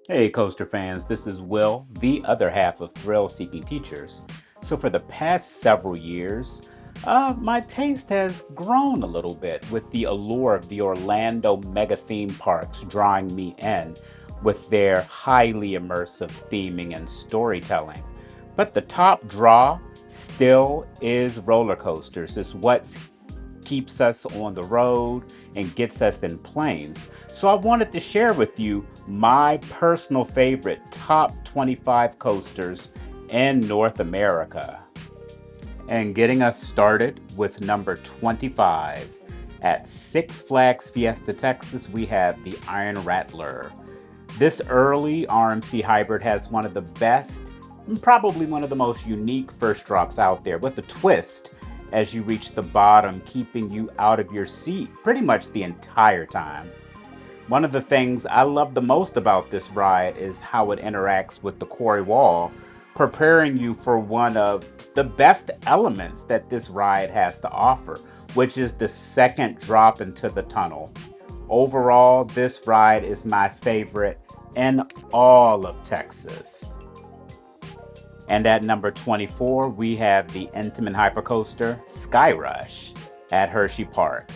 Hey, coaster fans, this is Will, the other half of Thrill Seeking Teachers. So, for the past several years, my taste has grown a little bit with the allure of the Orlando mega theme parks drawing me in with their highly immersive theming and storytelling. But the top draw still is roller coasters. It's what keeps us on the road and gets us in planes. So I wanted to share with you my personal favorite top 25 coasters in North America. And getting us started with number 25. At Six Flags Fiesta, Texas, we have the Iron Rattler. This early RMC hybrid has one of the best, and probably one of the most unique first drops out there, with a twist as you reach the bottom, keeping you out of your seat pretty much the entire time. One of the things I love the most about this ride is how it interacts with the quarry wall, preparing you for one of the best elements that this ride has to offer, which is the second drop into the tunnel. Overall, this ride is my favorite in all of Texas. And at number 24, we have the Intamin Hypercoaster Sky Rush at Hershey Park.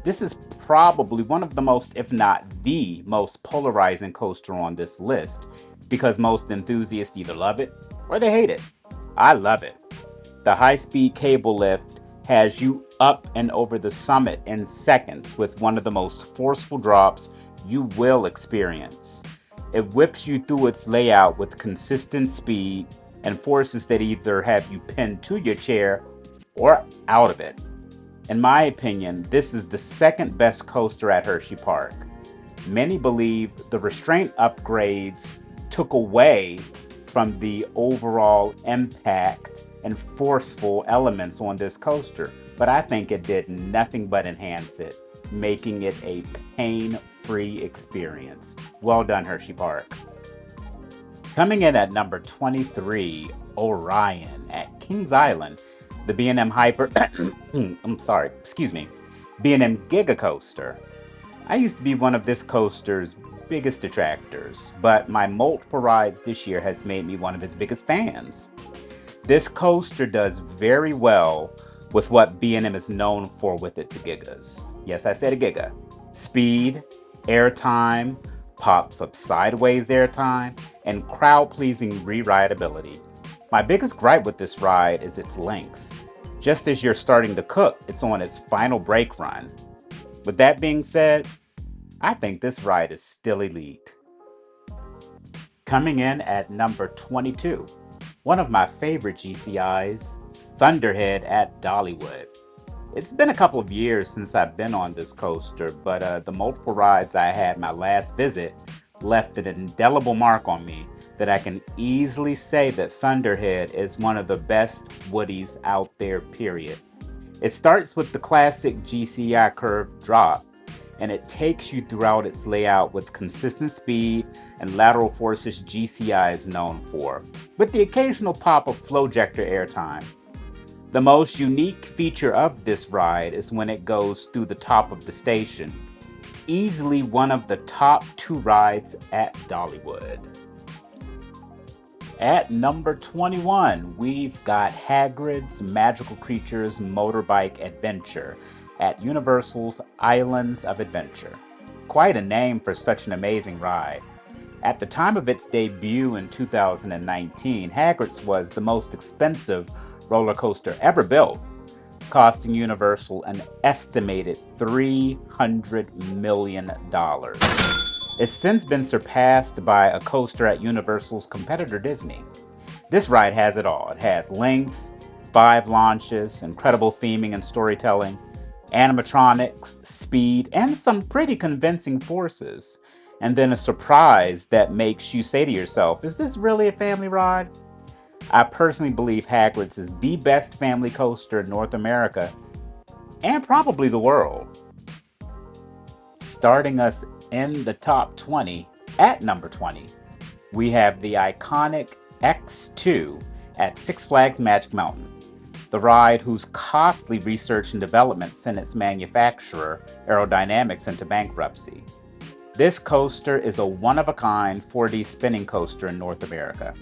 This is probably one of the most, if not the most polarizing coaster on this list because most enthusiasts either love it or they hate it. I love it. The high-speed cable lift has you up and over the summit in seconds with one of the most forceful drops you will experience. It whips you through its layout with consistent speed and forces that either have you pinned to your chair or out of it. In my opinion, this is the second best coaster at Hershey Park. Many believe the restraint upgrades took away from the overall impact and forceful elements on this coaster, but I think it did nothing but enhance it, making it a pain-free experience. Well done, Hershey Park. Coming in at number 23, Orion at Kings Island, the B&M Hyper, B&M Giga Coaster. I used to be one of this coaster's biggest detractors, but my multiple rides this year has made me one of its biggest fans. This coaster does very well with what B&M is known for with its gigas. Yes, I said a giga. Speed, airtime, pops up sideways airtime, and crowd-pleasing re-rideability. My biggest gripe with this ride is its length. Just as you're starting to cook, it's on its final brake run. With that being said, I think this ride is still elite. Coming in at number 22, one of my favorite GCIs, Thunderhead at Dollywood. It's been a couple of years since I've been on this coaster, but the multiple rides I had my last visit left an indelible mark on me that I can easily say that Thunderhead is one of the best Woodies out there, period. It starts with the classic GCI curved drop, and it takes you throughout its layout with consistent speed and lateral forces GCI is known for, with the occasional pop of flowjector airtime. The most unique feature of this ride is when it goes through the top of the station. Easily one of the top 2 rides at Dollywood. At number 21, we've got Hagrid's Magical Creatures Motorbike Adventure at Universal's Islands of Adventure. Quite a name for such an amazing ride. At the time of its debut in 2019, Hagrid's was the most expensive roller coaster ever built, costing Universal an estimated $300 million. It's since been surpassed by a coaster at Universal's competitor Disney. This ride has it all. It has length, 5 launches, incredible theming and storytelling, animatronics, speed, and some pretty convincing forces. And then a surprise that makes you say to yourself, is this really a family ride? I personally believe Hagrid's is the best family coaster in North America and probably the world. Starting us in the top 20, at number 20, we have the iconic X2 at Six Flags Magic Mountain, the ride whose costly research and development sent its manufacturer, Aerodynamics, into bankruptcy. This coaster is a one-of-a-kind 4D spinning coaster in North America.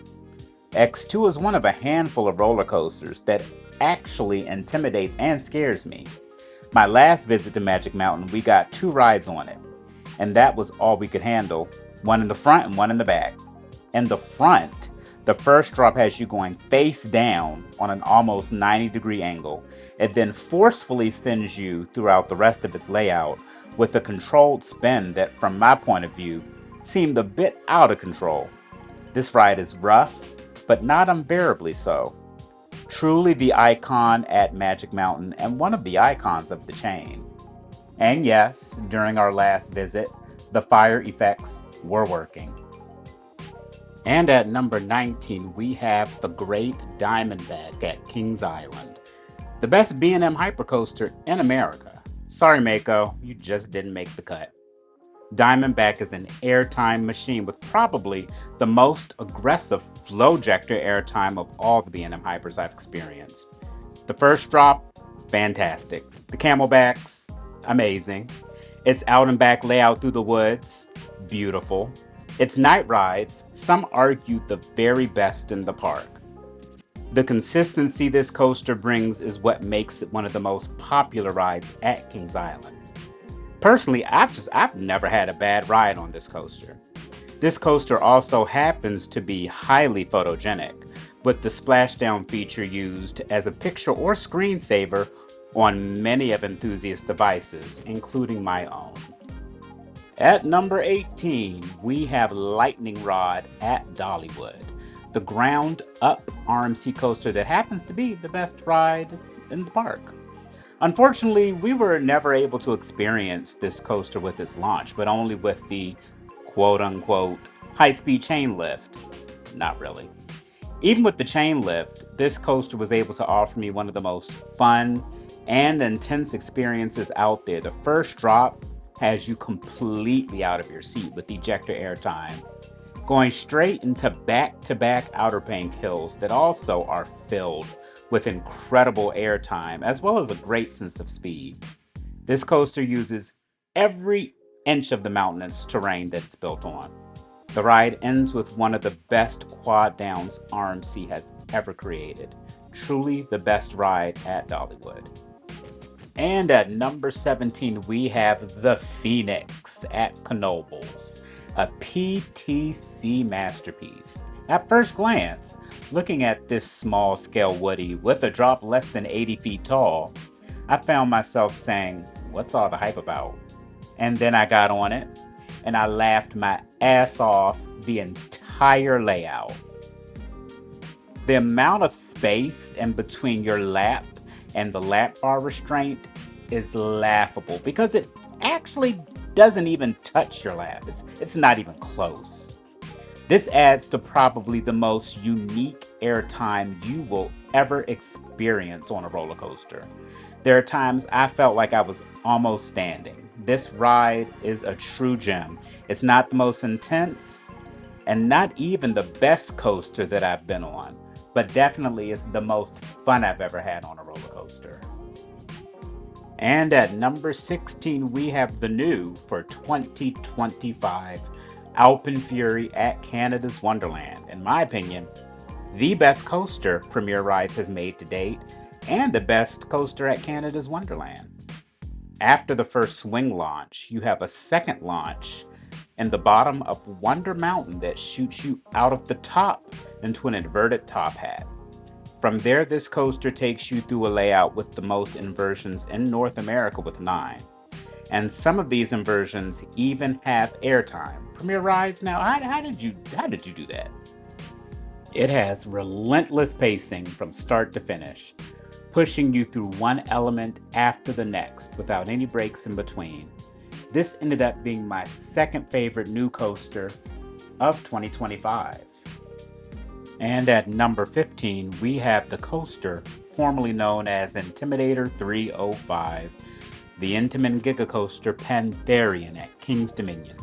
X2 is one of a handful of roller coasters that actually intimidates and scares me. My last visit to Magic Mountain, we got 2 rides on it, and that was all we could handle, one in the front and one in the back. In the front, the first drop has you going face down on an almost 90-degree angle. It then forcefully sends you throughout the rest of its layout with a controlled spin that, from my point of view, seemed a bit out of control. This ride is rough, but not unbearably so. Truly the icon at Magic Mountain and one of the icons of the chain. And yes, during our last visit, the fire effects were working. And at number 19, we have the Great Diamondback at Kings Island, the best B&M hypercoaster in America. Sorry, Mako, you just didn't make the cut. Diamondback is an airtime machine with probably the most aggressive flowjector airtime of all the B&M hypers I've experienced. The first drop, fantastic. The camelbacks, amazing. Its out and back layout through the woods, beautiful. Its night rides, some argue the very best in the park. The consistency this coaster brings is what makes it one of the most popular rides at Kings Island. Personally, I've never had a bad ride on this coaster. This coaster also happens to be highly photogenic, with the splashdown feature used as a picture or screensaver on many of enthusiast devices, including my own. At number 18, we have Lightning Rod at Dollywood, the ground-up RMC coaster that happens to be the best ride in the park. Unfortunately, we were never able to experience this coaster with its launch, but only with the quote-unquote high-speed chain lift. Not really. Even with the chain lift, this coaster was able to offer me one of the most fun and intense experiences out there. The first drop has you completely out of your seat with ejector airtime, going straight into back-to-back Outer Bank hills that also are filled with incredible airtime as well as a great sense of speed. This coaster uses every inch of the mountainous terrain that it's built on. The ride ends with one of the best quad downs RMC has ever created. Truly the best ride at Dollywood. And at number 17, we have the Phoenix at Knoebels, a PTC masterpiece. At first glance, looking at this small-scale Woody with a drop less than 80 feet tall, I found myself saying, what's all the hype about? And then I got on it, and I laughed my ass off the entire layout. The amount of space in between your lap and the lap bar restraint is laughable because it actually doesn't even touch your lap. It's not even close. This adds to probably the most unique airtime you will ever experience on a roller coaster. There are times I felt like I was almost standing. This ride is a true gem. It's not the most intense and not even the best coaster that I've been on, but definitely is the most fun I've ever had on a roller coaster. And at number 16, we have the new for 2025 Alpenfury at Canada's Wonderland. In my opinion, the best coaster Premier Rides has made to date and the best coaster at Canada's Wonderland. After the first swing launch, you have a second launch in the bottom of Wonder Mountain that shoots you out of the top into an inverted top hat. From there, this coaster takes you through a layout with the most inversions in North America with 9. And some of these inversions even have airtime. Premier Rides, now, how did you do that? It has relentless pacing from start to finish, pushing you through one element after the next without any breaks in between. This ended up being my second favorite new coaster of 2025. And at number 15, we have the coaster formerly known as Intimidator 305, the Intamin Gigacoaster Pantherian at King's Dominion.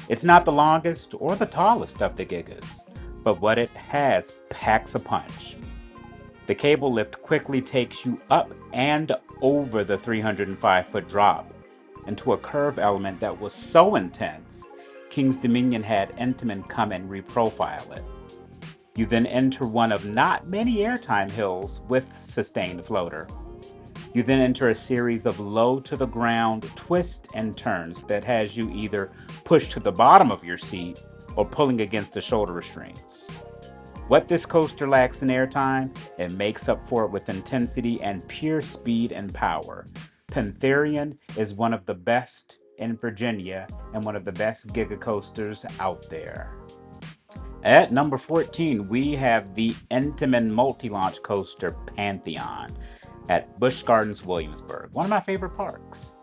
It's not the longest or the tallest of the Gigas, but what it has packs a punch. The cable lift quickly takes you up and over the 305-foot drop into a curve element that was so intense, King's Dominion had Intamin come and reprofile it. You then enter one of not many airtime hills with sustained floater. You then enter a series of low to the ground twists and turns that has you either pushed to the bottom of your seat or pulling against the shoulder restraints. What this coaster lacks in airtime, it makes up for it with intensity and pure speed and power. Pantherian is one of the best in Virginia and one of the best giga coasters out there. At number 14, we have the Intamin multi-launch coaster Pantheon at Busch Gardens, Williamsburg, one of my favorite parks.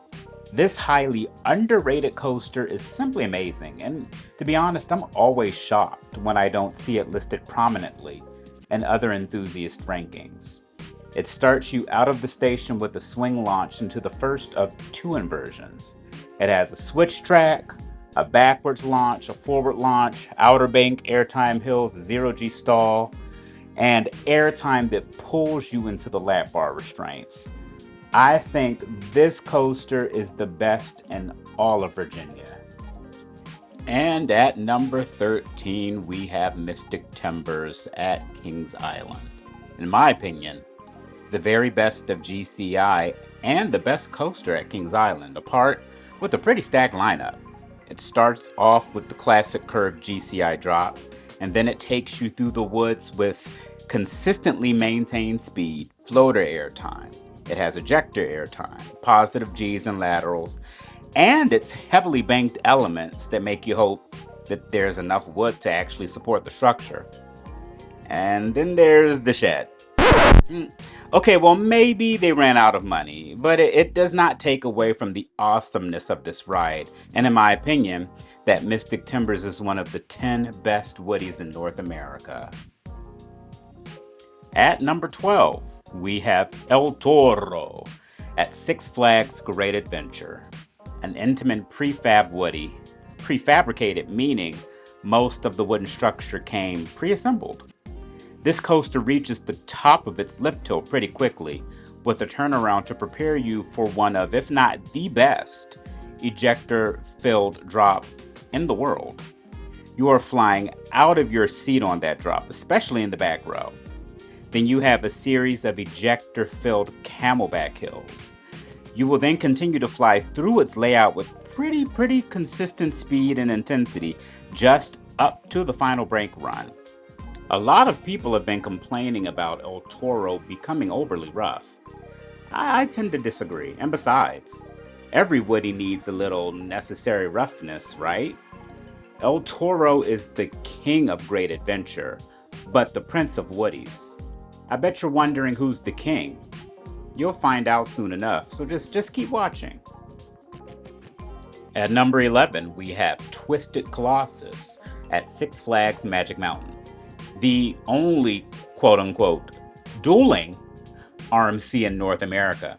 This highly underrated coaster is simply amazing, and to be honest, I'm always shocked when I don't see it listed prominently in other enthusiast rankings. It starts you out of the station with a swing launch into the first of two inversions. It has a switch track, a backwards launch, a forward launch, outer bank, airtime hills, zero-G stall, and airtime that pulls you into the lap bar restraints. I think this coaster is the best in all of Virginia. And at number 13, we have Mystic Timbers at Kings Island. In my opinion, the very best of GCI and the best coaster at Kings Island, apart with a pretty stacked lineup. It starts off with the classic curved GCI drop, and then it takes you through the woods with consistently maintained speed, floater airtime. It has ejector airtime, positive G's and laterals, and it's heavily banked elements that make you hope that there's enough wood to actually support the structure. And then there's the shed. Okay, well, maybe they ran out of money, but it does not take away from the awesomeness of this ride. And in my opinion, that Mystic Timbers is one of the 10 best woodies in North America. At number 12, we have El Toro at Six Flags Great Adventure, an Intamin prefab woody, prefabricated meaning most of the wooden structure came pre-assembled. This coaster reaches the top of its lift hill pretty quickly, with a turnaround to prepare you for one of, if not the best, ejector-filled drop in the world. You are flying out of your seat on that drop, especially in the back row. Then you have a series of ejector-filled camelback hills. You will then continue to fly through its layout with pretty consistent speed and intensity just up to the final brake run. A lot of people have been complaining about El Toro becoming overly rough. I tend to disagree, and besides, every woody needs a little necessary roughness, right? El Toro is the king of great adventure, but the prince of woodies. I bet you're wondering who's the king. You'll find out soon enough, so just keep watching. At number 11, we have Twisted Colossus at Six Flags Magic Mountain, the only quote-unquote dueling RMC in North America.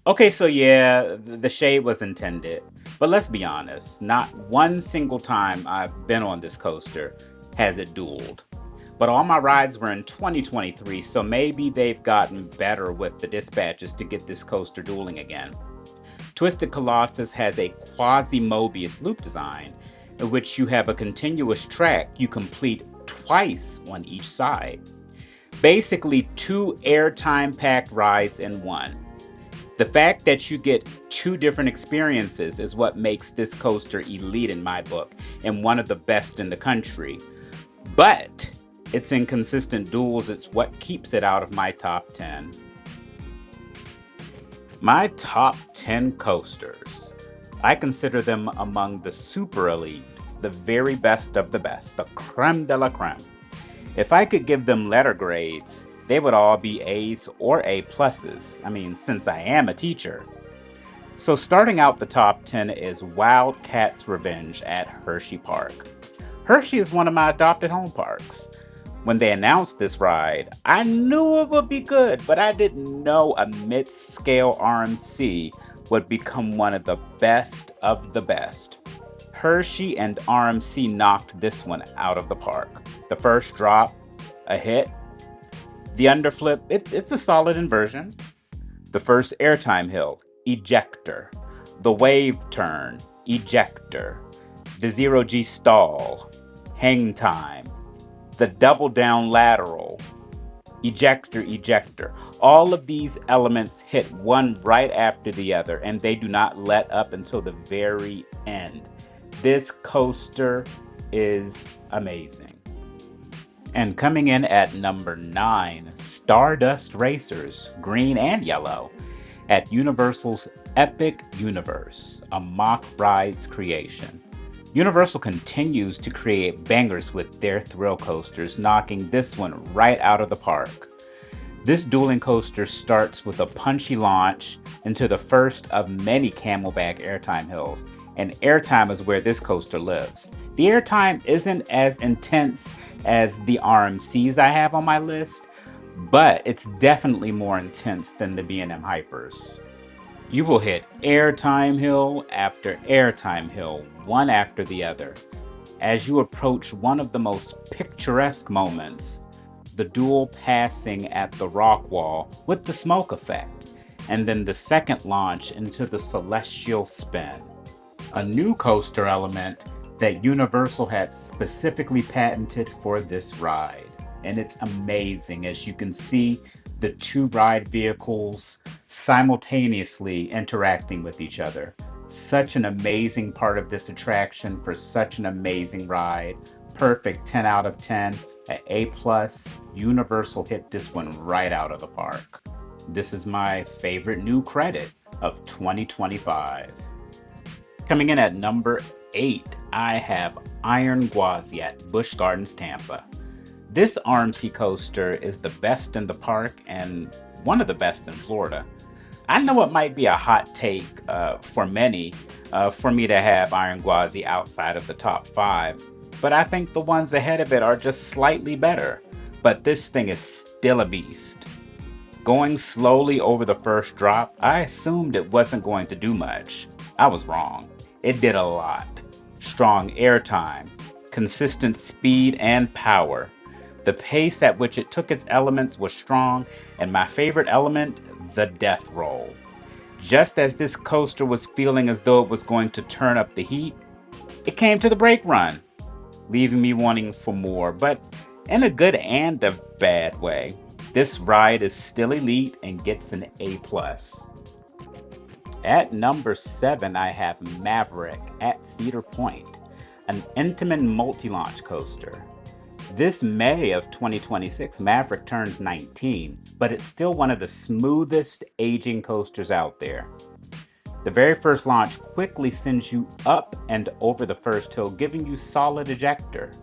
Okay, so yeah, the shade was intended, but let's be honest, not one single time I've been on this coaster has it dueled. But all my rides were in 2023, so maybe they've gotten better with the dispatches to get this coaster dueling again. Twisted Colossus has a quasi-Mobius loop design, in which you have a continuous track you complete twice on each side. Basically, two airtime-packed rides in one. The fact that you get two different experiences is what makes this coaster elite in my book, and one of the best in the country. But its inconsistent duels, it's what keeps it out of my top 10. My top 10 coasters. I consider them among the super elite, the very best of the best, the creme de la creme. If I could give them letter grades, they would all be A's or A pluses. I mean, since I am a teacher. So starting out the top 10 is Wildcat's Revenge at Hershey Park. Hershey is one of my adopted home parks. When they announced this ride, I knew it would be good, but I didn't know a mid-scale RMC would become one of the best of the best. Hershey and RMC knocked this one out of the park. The first drop, a hit. The underflip, it's a solid inversion. The first airtime hill, ejector. the wave turn, ejector, the zero G stall, hang time, the double down lateral, ejector, ejector. All of these elements hit one right after the other, and they do not let up until the very end. This coaster is amazing. And coming in at number 9, Stardust Racers, green and yellow, at Universal's Epic Universe, a mock rides creation. Universal continues to create bangers with their thrill coasters, knocking this one right out of the park. This dueling coaster starts with a punchy launch into the first of many camelback airtime hills, and airtime is where this coaster lives. The airtime isn't as intense as the RMCs I have on my list, but it's definitely more intense than the B&M Hypers. You will hit airtime hill after airtime hill, one after the other, as you approach one of the most picturesque moments, the dual passing at the rock wall with the smoke effect, and then the second launch into the celestial spin. A new coaster element that Universal had specifically patented for this ride. And it's amazing, as you can see the two ride vehicles simultaneously interacting with each other. Such an amazing part of this attraction for such an amazing ride. Perfect 10 out of 10 at A+. Universal hit this one right out of the park. This is my favorite new credit of 2025. Coming in at number 8, I have Iron Gwazi at Busch Gardens, Tampa. This RMC coaster is the best in the park and one of the best in Florida. I know it might be a hot take for many for me to have Iron Gwazi outside of the top 5, but I think the ones ahead of it are just slightly better. But this thing is still a beast. Going slowly over the first drop, I assumed it wasn't going to do much. I was wrong. It did a lot. Strong airtime, consistent speed and power. The pace at which it took its elements was strong, and my favorite element, the death roll. Just as this coaster was feeling as though it was going to turn up the heat, it came to the brake run, leaving me wanting for more, but in a good and a bad way. This ride is still elite and gets an A+. At number 7, I have Maverick at Cedar Point, an Intamin multi-launch coaster. This May of 2026, Maverick turns 19, but it's still one of the smoothest aging coasters out there. The very first launch quickly sends you up and over the first hill, giving you solid ejector.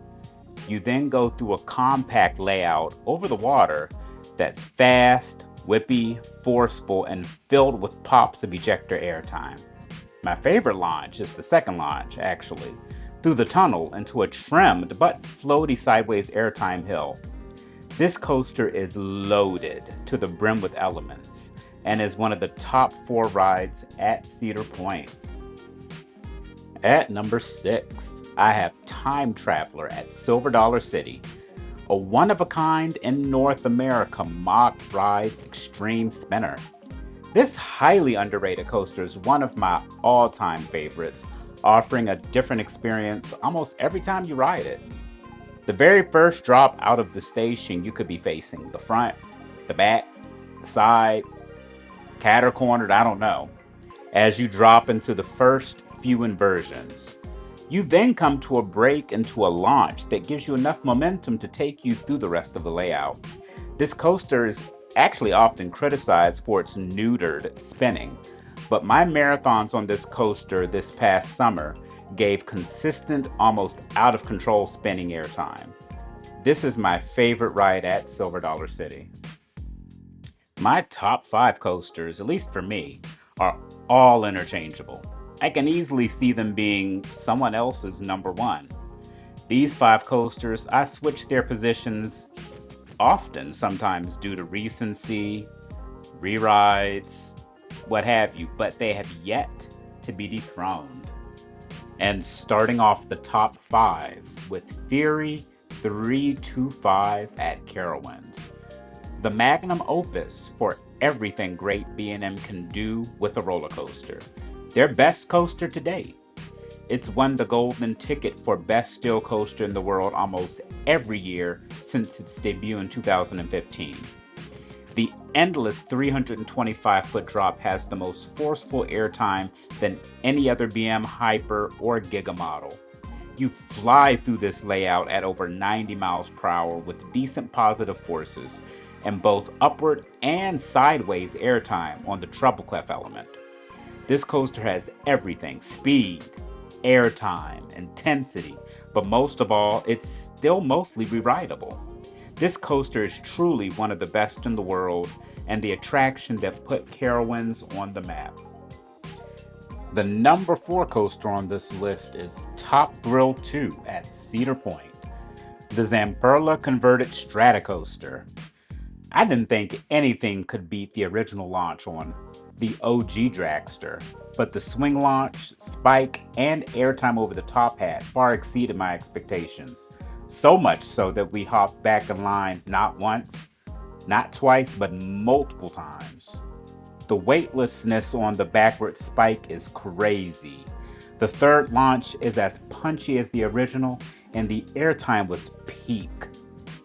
You then go through a compact layout over the water that's fast, whippy, forceful, and filled with pops of ejector airtime. My favorite launch is the second launch, actually, through the tunnel into a trimmed but floaty sideways airtime hill. This coaster is loaded to the brim with elements and is one of the top 4 rides at Cedar Point. At number 6, I have Time Traveler at Silver Dollar City, a one-of-a-kind in North America mock rides extreme spinner. This highly underrated coaster is one of my all-time favorites, offering a different experience almost every time you ride it. The very first drop out of the station, you could be facing the front, the back, the side, catter-cornered, I don't know, as you drop into the first few inversions. You then come to a break into a launch that gives you enough momentum to take you through the rest of the layout. This coaster is actually often criticized for its neutered spinning, but my marathons on this coaster this past summer gave consistent, almost out of control spinning airtime. This is my favorite ride at Silver Dollar City. My top 5 coasters, at least for me, are all interchangeable. I can easily see them being someone else's number 1. These 5 coasters, I switch their positions often, sometimes due to recency, re-rides, what have you, but they have yet to be dethroned. And starting off the top 5 with Theory 325 at Carowinds, the magnum opus for everything great B&M can do with a roller coaster. their best coaster to date. It's won the golden ticket for best steel coaster in the world almost every year since its debut in 2015. The endless 325-foot drop has the most forceful airtime than any other BM Hyper or Giga model. You fly through this layout at over 90 miles per hour with decent positive forces and both upward and sideways airtime on the treble clef element. This coaster has everything: speed, airtime, intensity, but most of all, it's still mostly re-rideable. This coaster is truly one of the best in the world and the attraction that put Carowinds on the map. The number 4 coaster on this list is Top Thrill 2 at Cedar Point, the Zamperla converted Stratocoaster. I didn't think anything could beat the original launch on the OG dragster, but the swing launch, spike, and airtime over the top hat far exceeded my expectations. So much so that we hopped back in line not once, not twice, but multiple times. The weightlessness on the backward spike is crazy. The third launch is as punchy as the original, and the airtime was peak.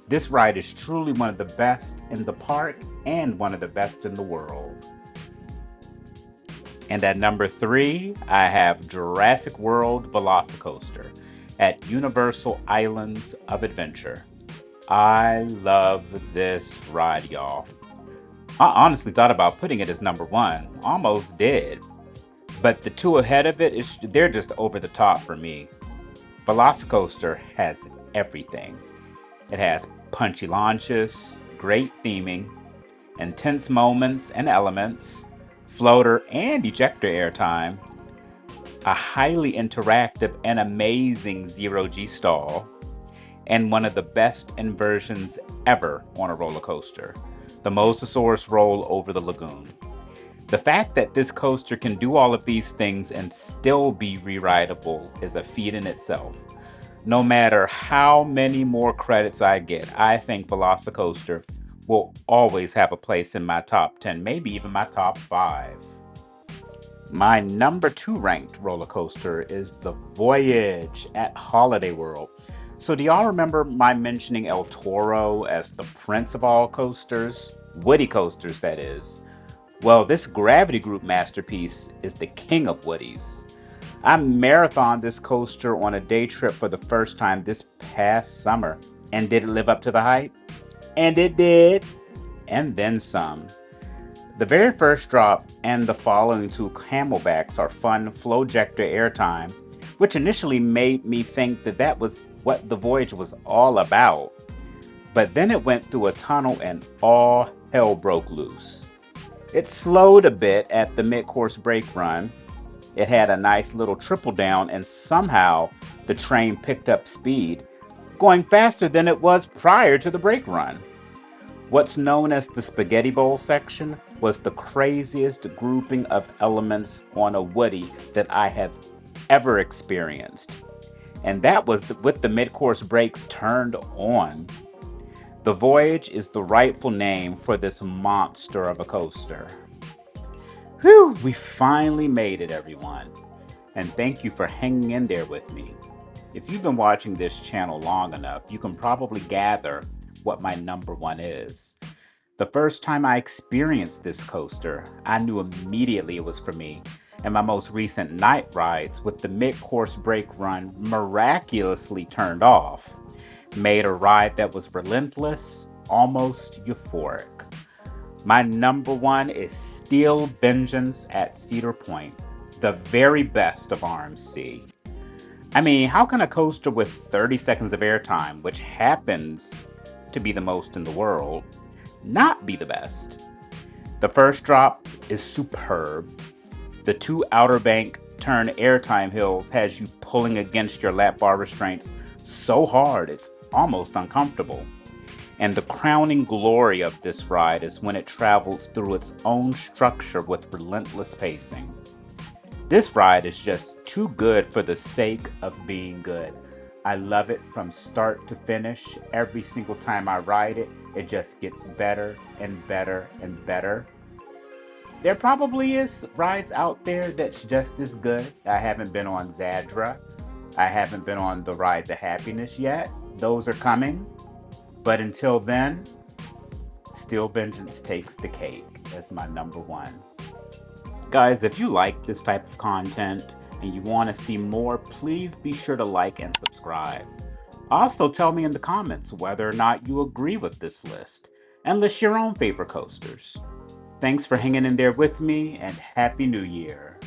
This ride is truly one of the best in the park and one of the best in the world. And at number 3, I have Jurassic World Velocicoaster at Universal Islands of Adventure. I love this ride, y'all. I honestly thought about putting it as number 1, almost did. But the two ahead of it, they're just over the top for me. Velocicoaster has everything. It has punchy launches, great theming, intense moments and elements, floater and ejector airtime, a highly interactive and amazing zero-G stall, and one of the best inversions ever on a roller coaster, the Mosasaurus roll over the lagoon. The fact that this coaster can do all of these things and still be re-rideable is a feat in itself. No matter how many more credits I get, I think Velocicoaster will always have a place in my top 10, maybe even my top 5. My number 2 ranked roller coaster is the Voyage at Holiday World. So do y'all remember my mentioning El Toro as the prince of all coasters? Woody coasters, that is. Well, this Gravity Group masterpiece is the king of Woodies. I marathoned this coaster on a day trip for the first time this past summer. And did it live up to the hype? And it did. And then some. The very first drop and the following 2 camelbacks are fun flow-jector airtime, which initially made me think that was what the Voyage was all about. But then it went through a tunnel and all hell broke loose. It slowed a bit at the mid-course brake run. It had a nice little triple down, and somehow the train picked up speed, going faster than it was prior to the brake run. What's known as the Spaghetti Bowl section was the craziest grouping of elements on a Woody that I have ever experienced. And that was with the mid-course brakes turned on. The Voyage is the rightful name for this monster of a coaster. Whew, we finally made it, everyone. And thank you for hanging in there with me. If you've been watching this channel long enough, you can probably gather what my number 1 is. The first time I experienced this coaster, I knew immediately it was for me, and my most recent night rides with the mid-course brake run miraculously turned off made a ride that was relentless, almost euphoric. My number 1 is Steel Vengeance at Cedar Point, the very best of RMC. I mean, how can a coaster with 30 seconds of airtime, which happens to be the most in the world, not be the best? The first drop is superb. The 2 Outer Bank turn airtime hills has you pulling against your lap bar restraints so hard it's almost uncomfortable. And the crowning glory of this ride is when it travels through its own structure with relentless pacing. This ride is just too good for the sake of being good. I love it from start to finish. Every single time I ride it, it just gets better and better and better. There probably is rides out there that's just as good. I haven't been on Zadra. I haven't been on the ride to Happiness yet. Those are coming. But until then, Steel Vengeance takes the cake as my number one. Guys, if you like this type of content and you want to see more, please be sure to like and subscribe. Also, tell me in the comments whether or not you agree with this list and list your own favorite coasters. Thanks for hanging in there with me, and Happy New Year!